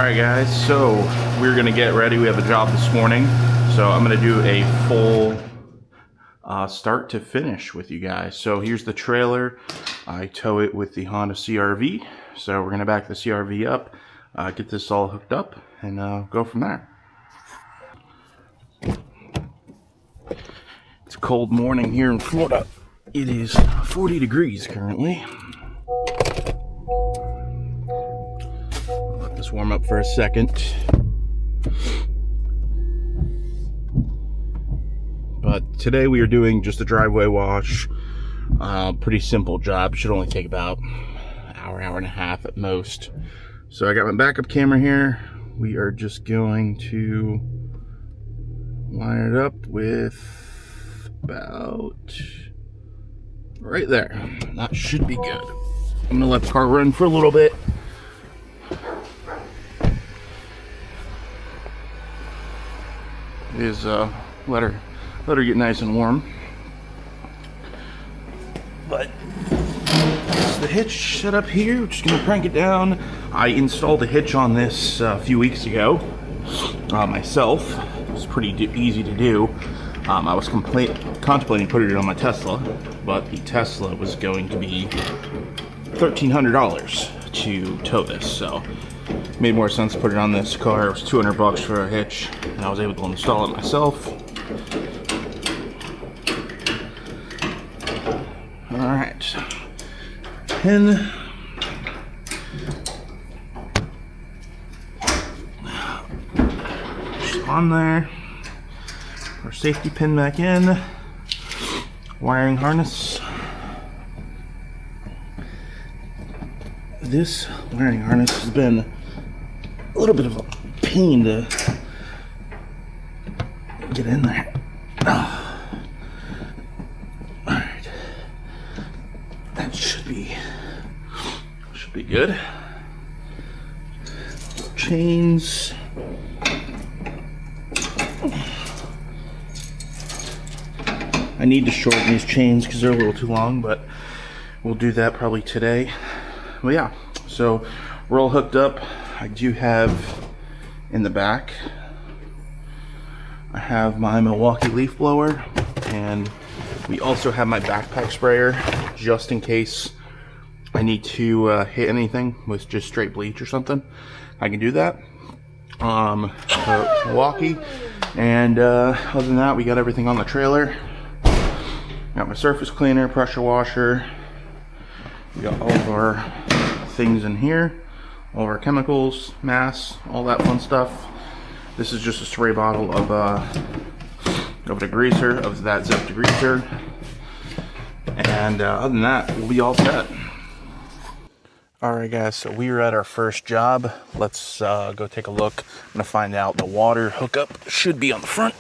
Alright guys, so we're gonna get ready. We have a job this morning, so I'm gonna do a full start to finish with you guys. So here's the trailer. I tow it with the Honda CR-V, so we're gonna back the CR-V up, get this all hooked up, and go from there. It's a cold morning here in Florida. It is 40 degrees currently. Let this warm up for a second. But today we are doing just a driveway wash. Pretty simple job. Should only take about an hour and a half at most. So I got my backup camera here. We are just going to line it up with about right there. That should be good. I'm gonna let the car run for a little bit. Is let her get nice and warm. But the hitch set up here. We're just gonna crank it down. I installed a hitch on this a few weeks ago myself. It was pretty easy to do. I was contemplating putting it on my Tesla, but the Tesla was going to be $1,300 to tow this, so it made more sense to put it on this car. It was $200 for a hitch, and I was able to install it myself. Alright, pin. Just on there. Our safety pin back in. Wiring harness. This wiring harness has been a little bit of a pain to get in there. Alright. That should be good. Chains. I need to shorten these chains because they're a little too long, but we'll do that probably today. Well, yeah, so we're all hooked up. I do have in the back, I have my Milwaukee leaf blower, and we also have my backpack sprayer just in case I need to hit anything with just straight bleach or something. I can do that. So Milwaukee, and other than that, we got everything on the trailer. Got my surface cleaner, pressure washer. We got all of our things in here, all of our chemicals, masks, all that fun stuff. This is just a spray bottle of a degreaser, of that Zip degreaser. And other than that, we'll be all set. Alright guys, so we are at our first job. Let's go take a look. I'm gonna find out the water hookup should be on the front.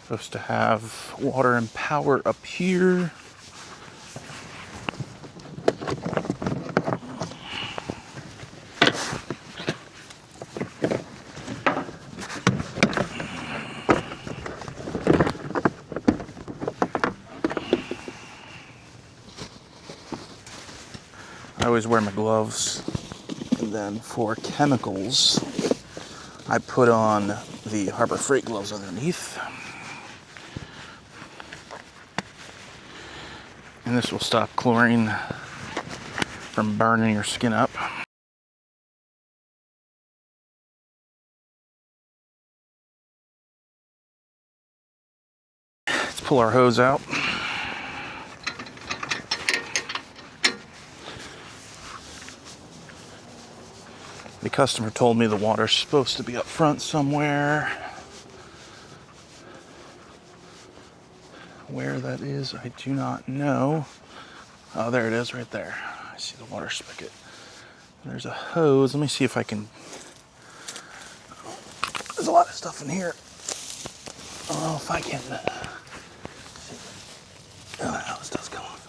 Supposed to have water and power up here. I always wear my gloves, and then for chemicals I put on the Harbor Freight gloves underneath. And this will stop chlorine from burning your skin up. Let's pull our hose out. The customer told me the water's supposed to be up front somewhere. Where that is, I do not know. Oh, there it is right there. I see the water spigot. There's a hose. Let me see if I can. There's a lot of stuff in here. I don't know if I can. Oh, that hose does come off.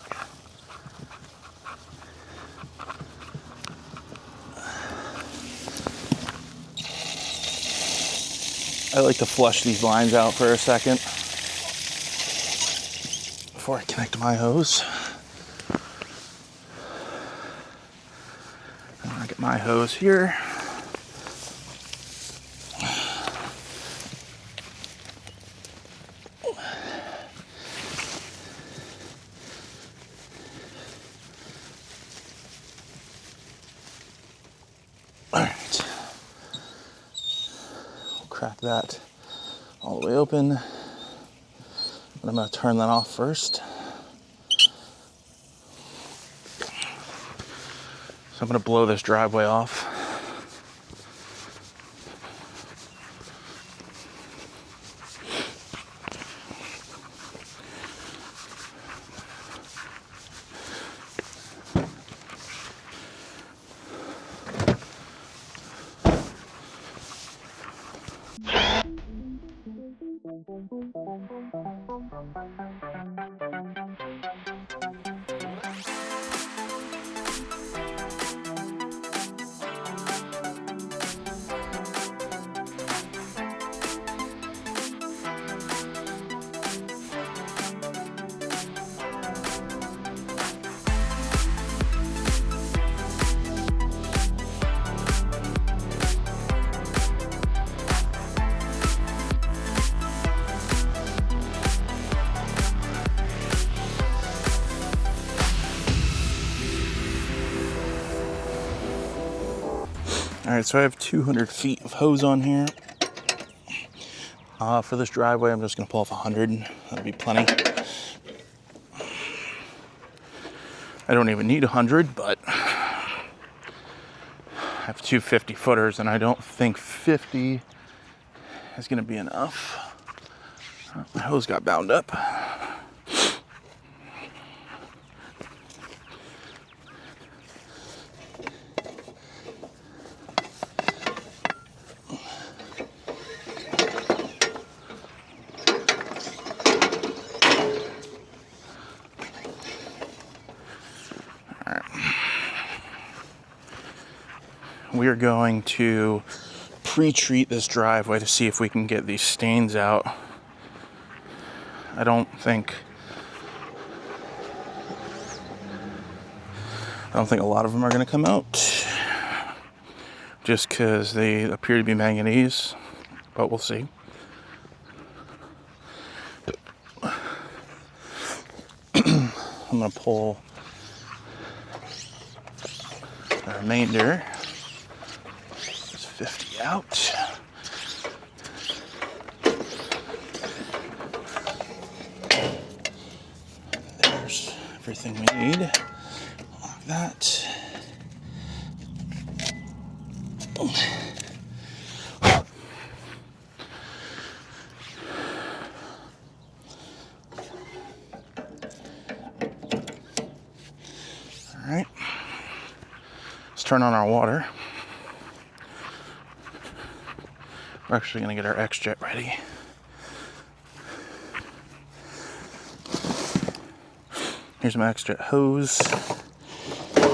I like to flush these lines out for a second. before I connect my hose. I'll get my hose here. Alright. We'll crack that all the way open. But I'm going to turn that off first. So I'm going to blow this driveway off. Alright, so I have 200 feet of hose on here. For this driveway, I'm just going to pull off 100. That'll be plenty. I don't even need 100, but I have two 50-footers, and I don't think 50 is going to be enough. My hose got bound up. We are going to pre-treat this driveway to see if we can get these stains out. I don't think a lot of them are going to come out, just because they appear to be manganese, but we'll see. I'm going to pull the remainder. 50 out. There's everything we need. Like that. All right. Let's turn on our water. We're actually going to get our X-Jet ready. Here's my X-Jet hose.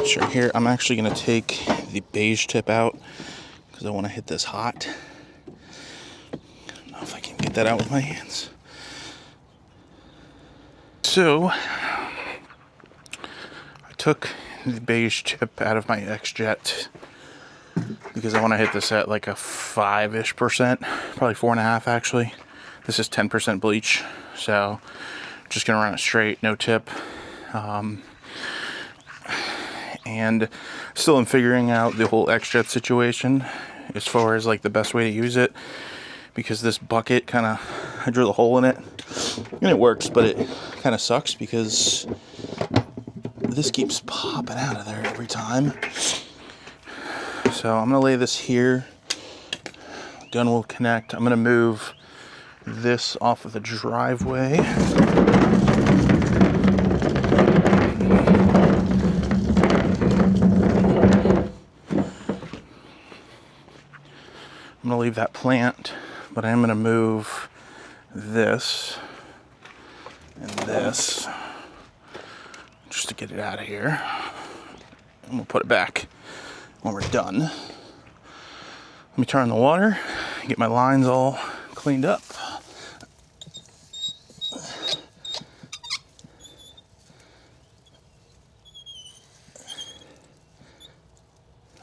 Sure, here I'm actually going to take the beige tip out because I want to hit this hot. I don't know if I can get that out with my hands. So, I took the beige tip out of my X-Jet because I want to hit this at like a 5-ish%, probably 4.5 actually. This is 10% bleach, so I'm just gonna run it straight, no tip. And still am figuring out the whole X-Jet situation as far as like the best way to use it, because this bucket kind of, I drilled a hole in it and it works, but it kind of sucks because this keeps popping out of there every time. So I'm going to lay this here. Gun will connect. I'm going to move this off of the driveway. I'm going to leave that plant, but I'm going to move this and this just to get it out of here. And we'll put it back when we're done. Let me turn on the water, get my lines all cleaned up.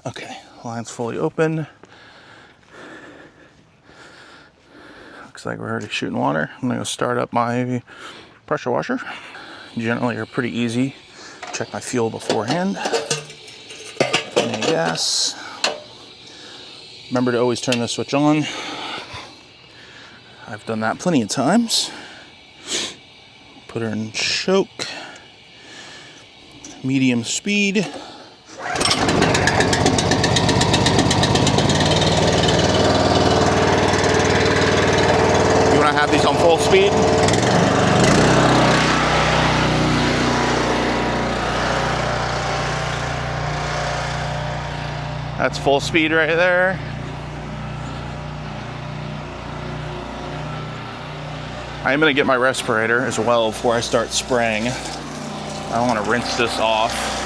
Okay, line's fully open. Looks like we're already shooting water. I'm gonna go start up my pressure washer. Generally are pretty easy. Check my fuel beforehand. Plenty of gas. Remember to always turn the switch on. I've done that plenty of times. Put her in choke. Medium speed. You want to have these on full speed? That's full speed right there. I am going to get my respirator as well before I start spraying. I want to rinse this off.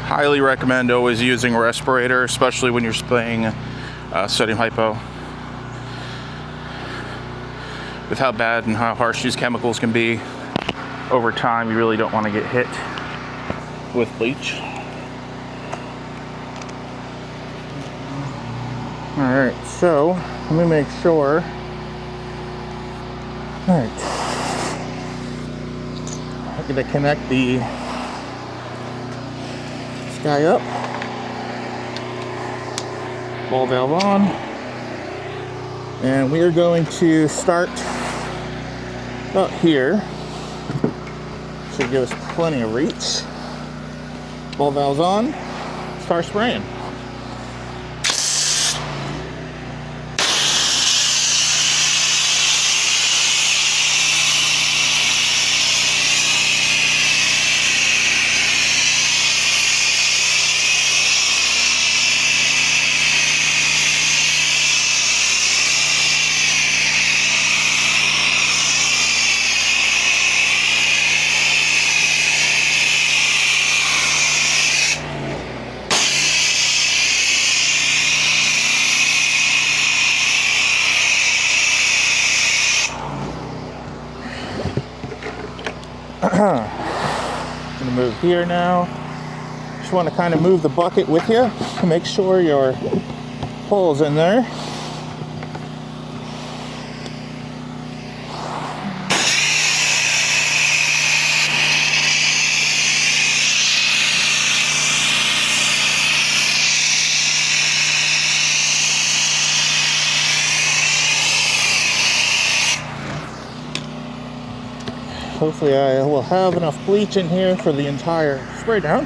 Highly recommend always using a respirator, especially when you're spraying sodium hypo. With how bad and how harsh these chemicals can be, over time you really don't want to get hit with bleach. Alright, so let me make sure. Alright. I'm going to connect the guy up, ball valve on, and we are going to start up here. Should give us plenty of reach. Ball valves on, start spraying. I'm gonna move here now. Just want to kind of move the bucket with you to make sure your hole's in there. Hopefully I will have enough bleach in here for the entire spray down.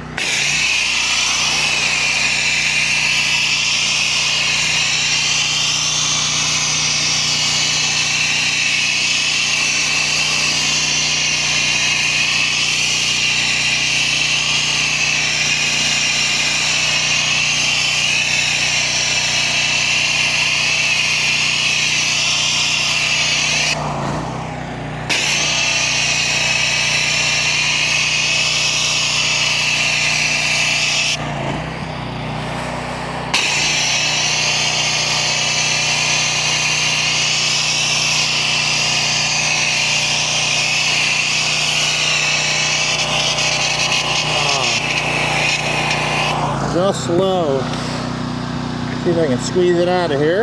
Just low. See if I can squeeze it out of here.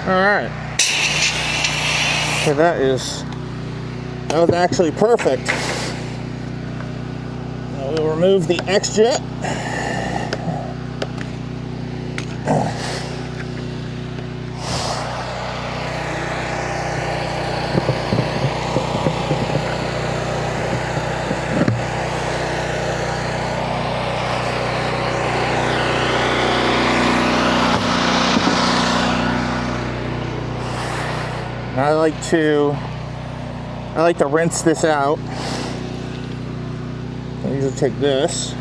All right. So that was actually perfect. Now we'll remove the X-Jet. I like to rinse this out. I usually take this.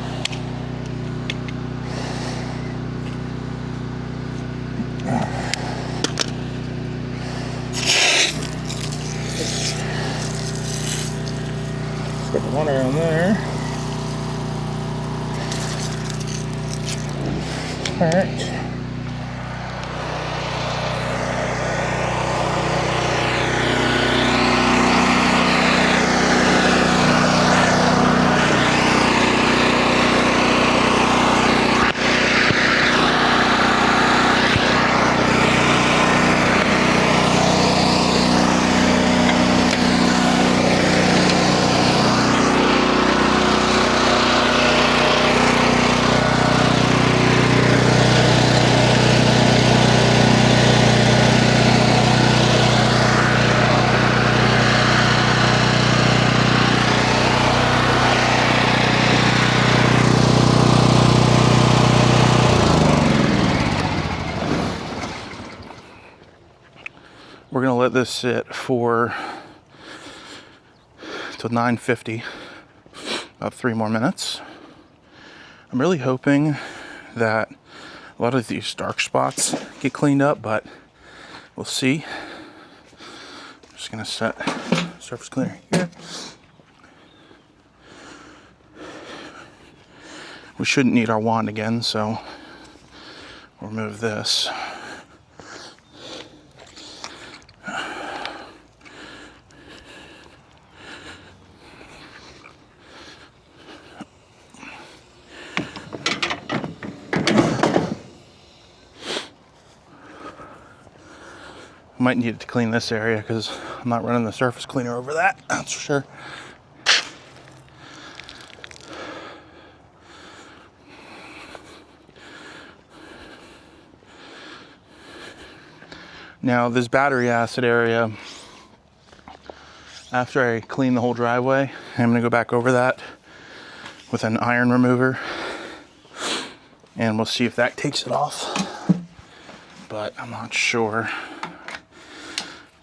Get the water in there. All right. We're gonna let this sit for till 9:50, about 3 more minutes. I'm really hoping that a lot of these dark spots get cleaned up, but we'll see. I'm just gonna set surface cleaner here. We shouldn't need our wand again, so we'll remove this. Might need to clean this area because I'm not running the surface cleaner over that, that's for sure. Now this battery acid area, after I clean the whole driveway, I'm gonna go back over that with an iron remover and we'll see if that takes it off, but I'm not sure.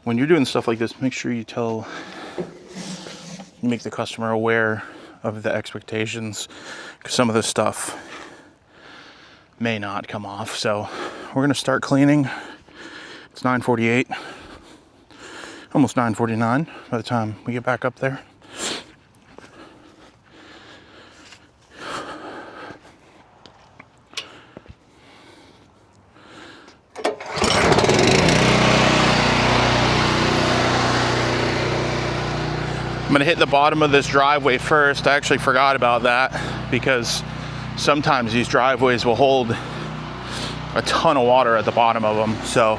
When you're doing stuff like this, make sure you make the customer aware of the expectations, because some of this stuff may not come off. So we're gonna start cleaning. It's 9:48, almost 9:49 by the time we get back up there. I'm gonna hit the bottom of this driveway first. I actually forgot about that because sometimes these driveways will hold a ton of water at the bottom of them. So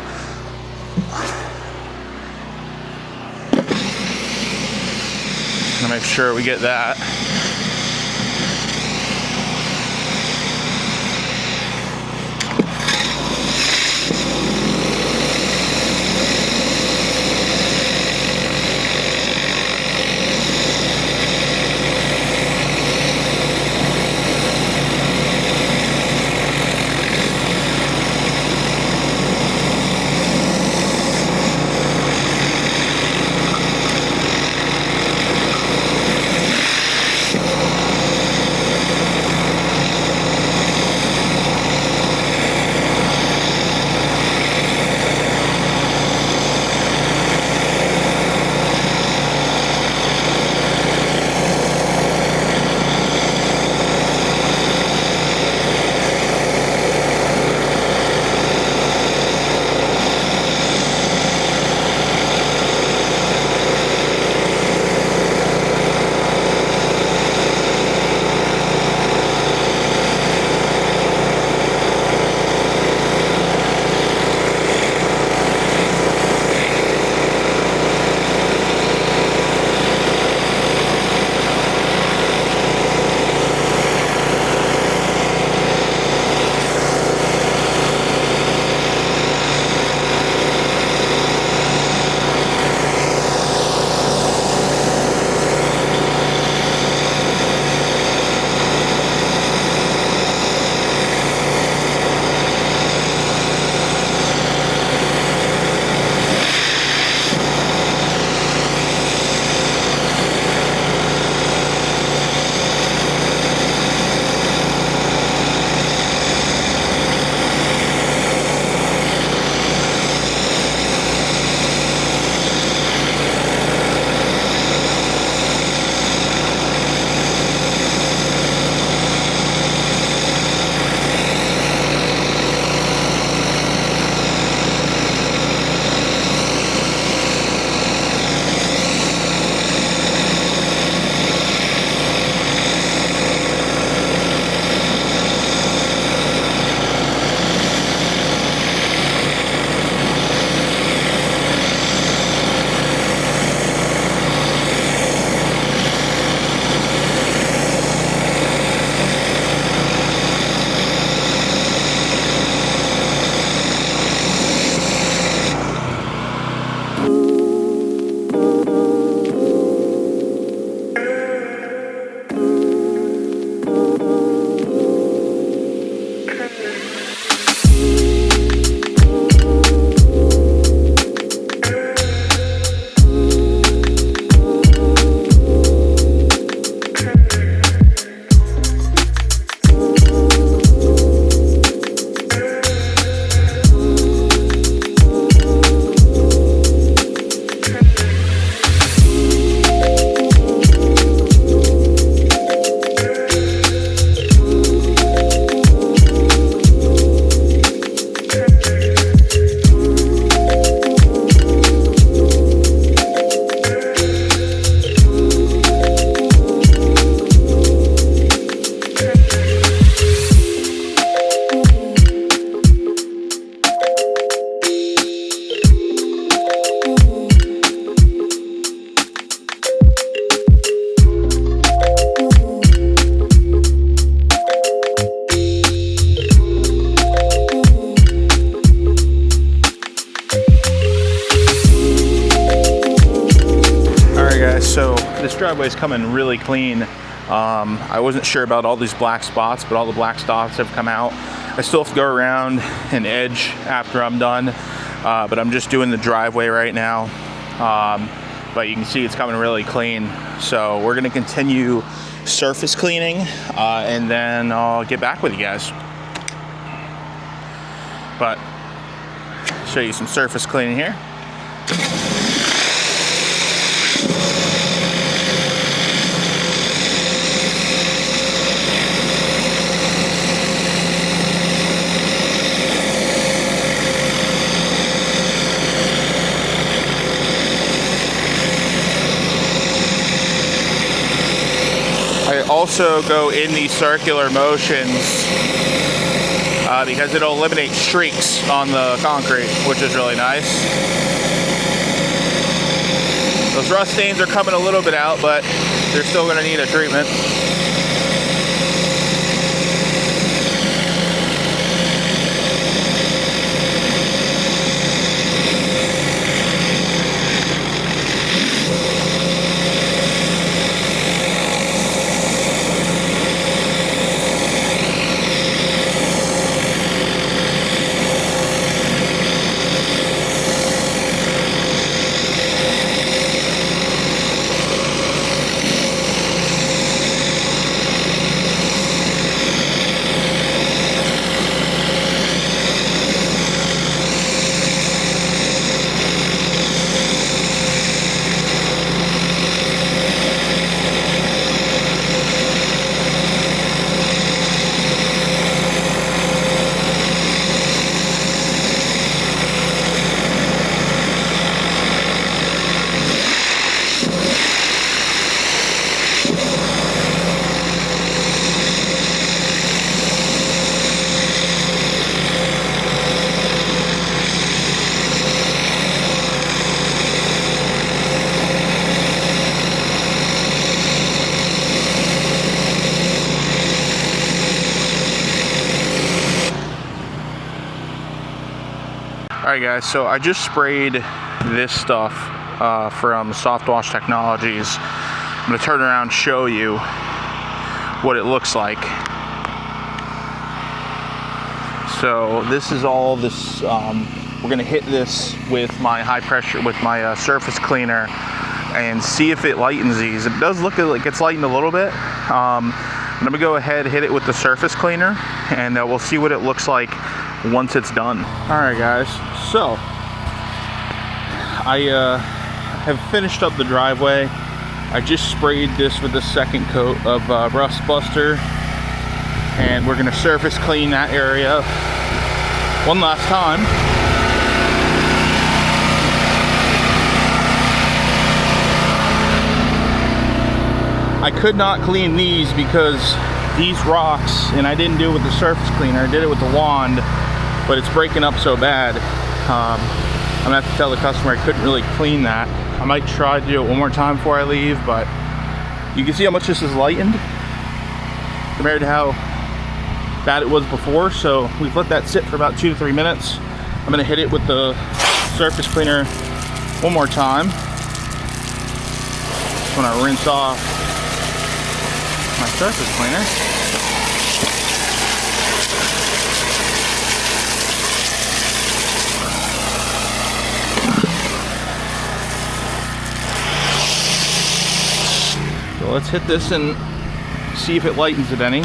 I'm gonna make sure we get that. this driveway is coming really clean. I wasn't sure about all these black spots, but all the black spots have come out. I still have to go around and edge after I'm done, but I'm just doing the driveway right now. But you can see it's coming really clean. So we're gonna continue surface cleaning, and then I'll get back with you guys. But show you some surface cleaning here. I also go in these circular motions because it'll eliminate streaks on the concrete, which is really nice. Those rust stains are coming a little bit out, but they're still going to need a treatment. Alright guys, so I just sprayed this stuff from Soft Wash Technologies. I'm going to turn around and show you what it looks like. So this is all this, we're going to hit this with my high pressure, with my surface cleaner and see if it lightens these. It does look like it's lightened a little bit. I'm going to go ahead and hit it with the surface cleaner and we'll see what it looks like once it's done. Alright guys, so I have finished up the driveway. I just sprayed this with the second coat of Rust Buster, and we're going to surface clean that area one last time. I could not clean these because these rocks, and I didn't do it with the surface cleaner, I did it with the wand, but it's breaking up so bad. I'm gonna have to tell the customer I couldn't really clean that. I might try to do it one more time before I leave, but you can see how much this is lightened compared to how bad it was before. So we've let that sit for about 2 to 3 minutes. I'm gonna hit it with the surface cleaner one more time. Just wanna rinse off my surface cleaner. So let's hit this and see if it lightens it any.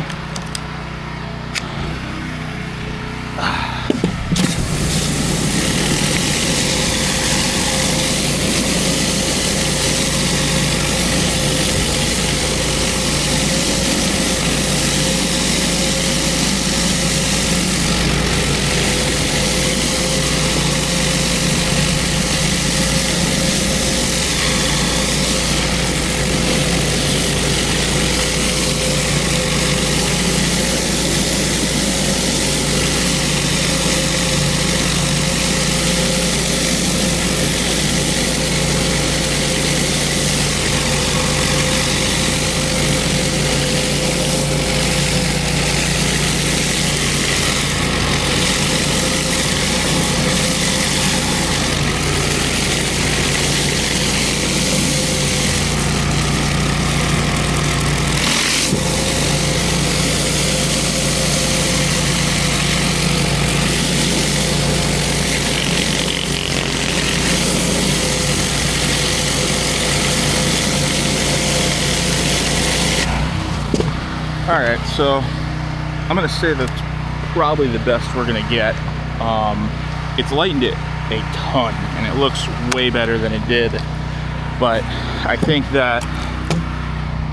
Alright, so I'm going to say that's probably the best we're going to get. It's lightened it a ton, and it looks way better than it did. But I think that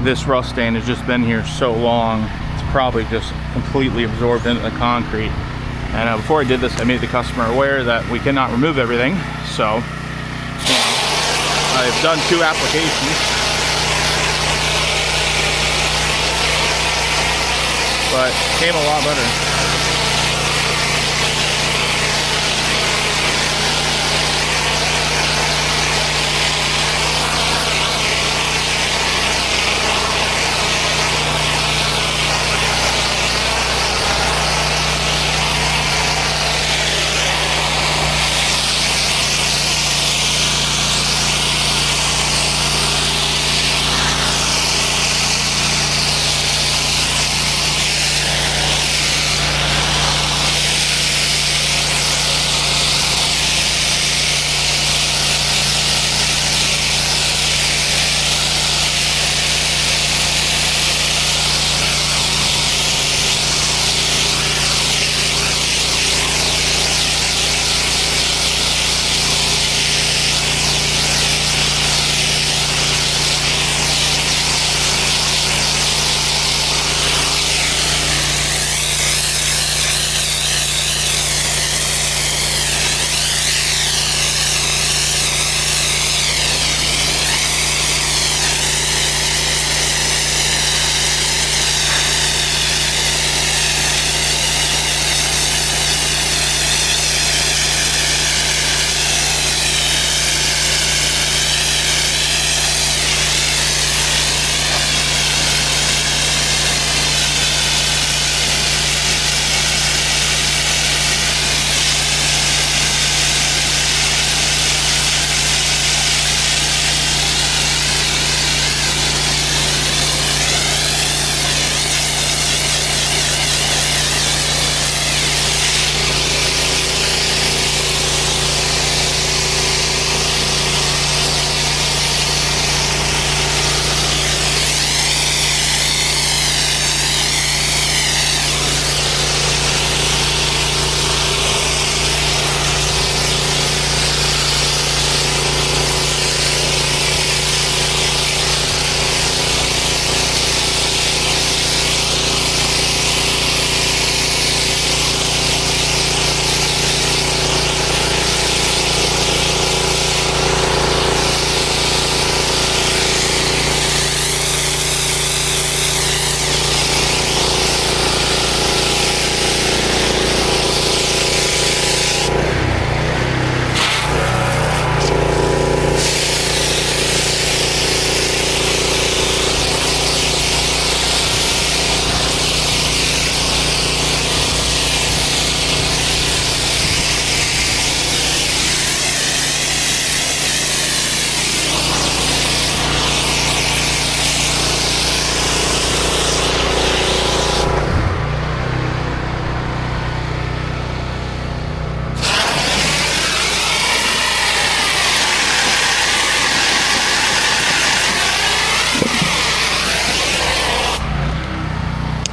this rust stain has just been here so long, it's probably just completely absorbed into the concrete. And before I did this, I made the customer aware that we cannot remove everything. So I've done 2 applications, but it came a lot better.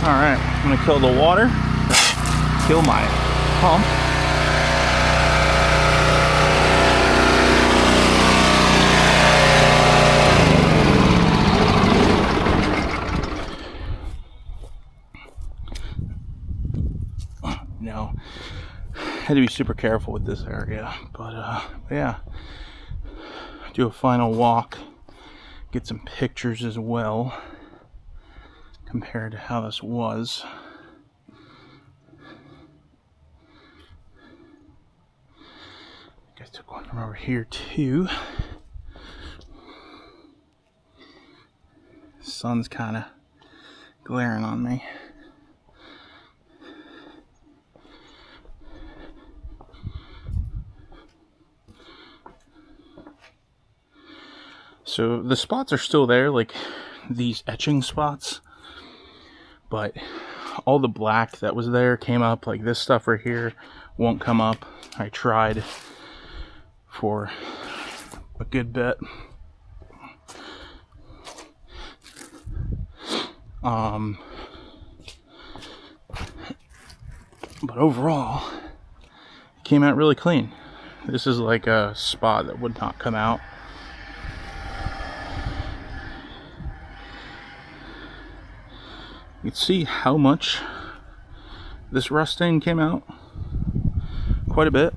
Alright, I'm going to kill the water, kill my pump. No, had to be super careful with this area, but yeah, do a final walk, get some pictures as well compared to how this was. I guess took one from over here too. Sun's kind of glaring on me. So the spots are still there, like these etching spots, but all the black that was there came up. Like this stuff right here won't come up. I tried for a good bit. But overall, it came out really clean. This is like a spot that would not come out. You can see how much this rust stain came out. Quite a bit.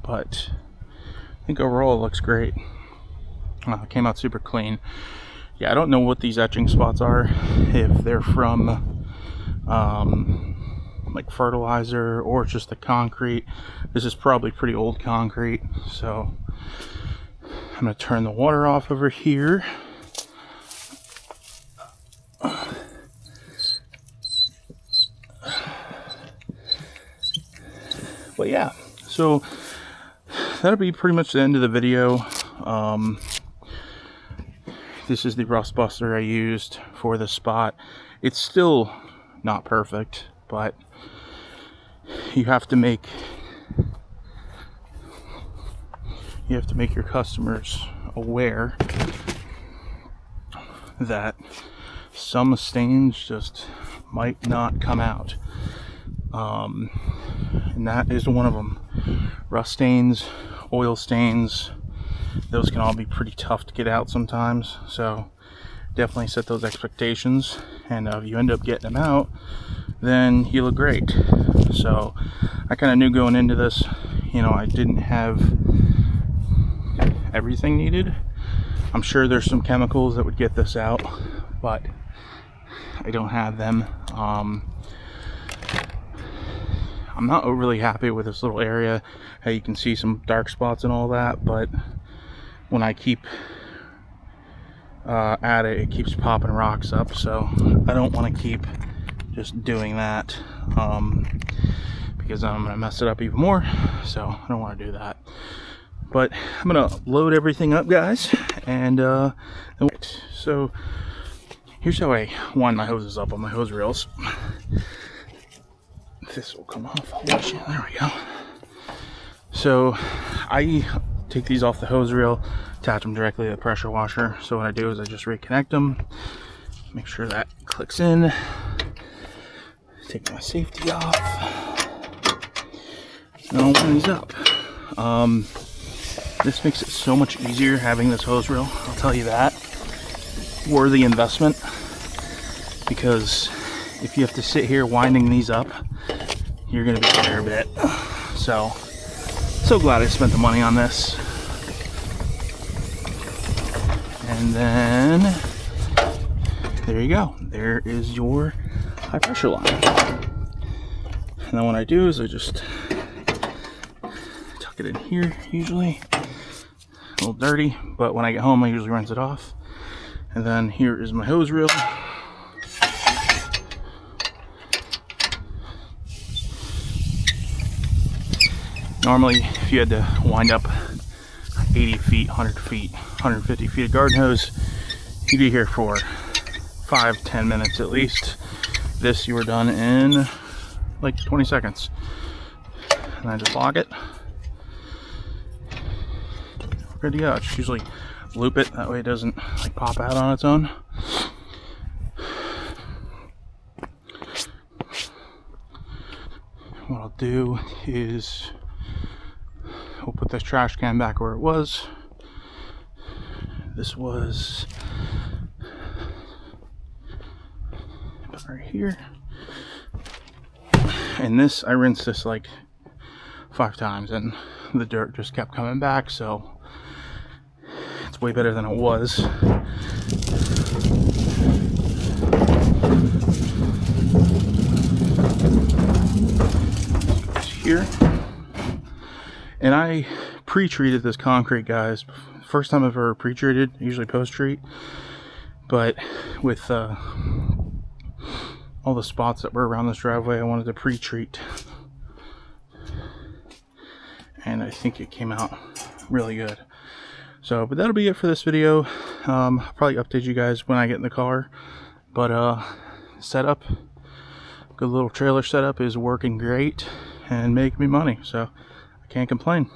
But I think overall it looks great. It came out super clean. Yeah, I don't know what these etching spots are, if they're from like fertilizer or just the concrete. This is probably pretty old concrete, so I'm going to turn the water off over here. But yeah, so that'll be pretty much the end of the video. This is the rust buster I used for this spot. It's still not perfect, but you have to make your customers aware that some stains just might not come out, and that is one of them. Rust stains, oil stains, those can all be pretty tough to get out sometimes, so definitely set those expectations, and if you end up getting them out, then you look great. So I kind of knew going into this, you know, I didn't have everything needed. I'm sure there's some chemicals that would get this out, but I don't have them. I'm not overly happy with this little area. You can see some dark spots and all that, but when I keep at it, it keeps popping rocks up, so I don't want to keep just doing that, because I'm going to mess it up even more, so I don't want to do that. But I'm going to load everything up, guys, and so here's how I wind my hoses up on my hose reels. This will come off. There we go. So I take these off the hose reel, attach them directly to the pressure washer. So what I do is I just reconnect them, make sure that clicks in, take my safety off, and I'll wind these up. This makes it so much easier having this hose reel, I'll tell you that. Worthy investment, because if you have to sit here winding these up, you're gonna be there a bit. So glad I spent the money on this. And then there you go. There is your high pressure line. And then what I do is I just tuck it in here usually. A little dirty, but when I get home I usually rinse it off. And then here is my hose reel. Normally, if you had to wind up 80 feet, 100 feet, 150 feet of garden hose, you'd be here for 5-10 minutes at least. This you were done in like 20 seconds. And I just lock it. We're good to go. Just usually loop it, that way it doesn't like pop out on its own. What I'll do is we'll put this trash can back where it was. This was right here. And this, I rinsed this like 5 times and the dirt just kept coming back, so it's way better than it was. Here. And I pre-treated this concrete, guys. First time I've ever pre-treated, usually post-treat. But with all the spots that were around this driveway, I wanted to pre-treat. And I think it came out really good. So, but that'll be it for this video. I'll probably update you guys when I get in the car. But setup, good little trailer setup is working great and making me money. So, I can't complain.